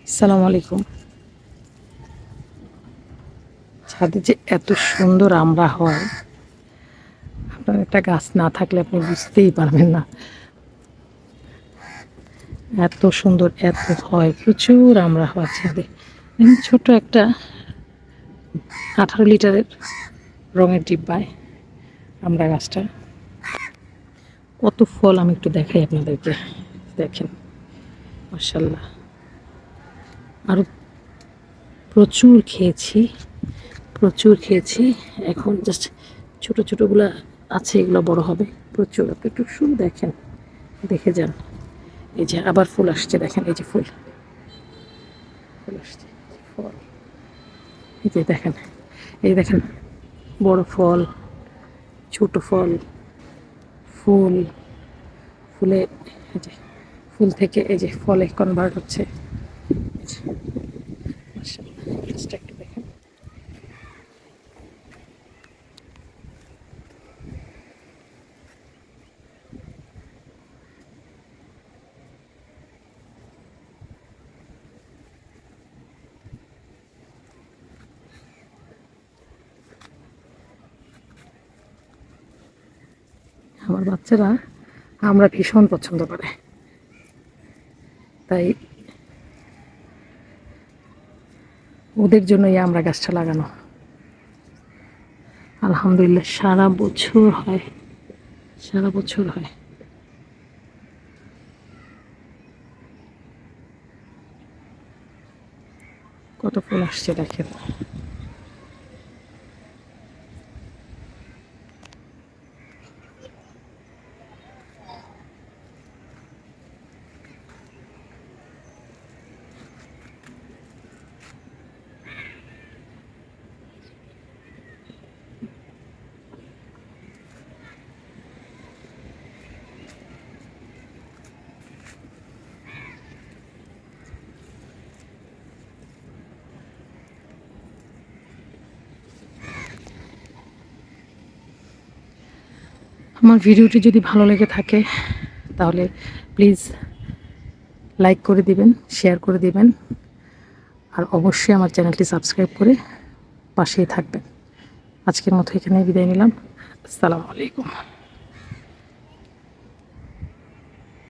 আসসালামু আলাইকুম। ছাদে যে এত সুন্দর আমড়া হয়, আপনার একটা গাছ না থাকলে আপনি বুঝতেই পারবেন না। এত সুন্দর এত হয়, প্রচুর আমড়া হয় ছাদে। ছোট একটা 18 লিটারের রঙের ডিব্বায় আমড়া গাছটা। কত ফল আমি একটু দেখাই আপনাদেরকে, দেখেন মাশাআল্লাহ। আরও প্রচুর খেয়েছি, প্রচুর খেয়েছি। এখন জাস্ট ছোটো ছোটোগুলা আছে, এগুলো বড় হবে প্রচুর। আপনি একটু শুরু দেখেন, দেখে যান। এই যে আবার ফুল আসছে, দেখেন এই যে ফুল ফুল আসছে, ফল এই যে দেখেন, এই দেখেন বড় ফল, ছোট ফল, ফুল, ফুলে এই যে ফুল থেকে এই যে ফলে কনভার্ট হচ্ছে। মাশাআল্লাহ, একটু দেখেন। আমার বাচ্চারা আমরা ভীষণ পছন্দ করে, তাই ওদের জন্যই আমরা গাছটা লাগানো। আলহামদুলিল্লাহ সারা বছর হয়, সারা বছর হয়। কত ফুল আসছে দেখেন। আমার ভিডিওটি যদি ভালো লেগে থাকে তাহলে প্লিজ লাইক করে দিবেন, শেয়ার করে দিবেন, আর অবশ্যই আমার চ্যানেলটি সাবস্ক্রাইব করে পাশেই থাকবেন। আজকের মতো এখানেই বিদায় নিলাম। আসসালামু আলাইকুম।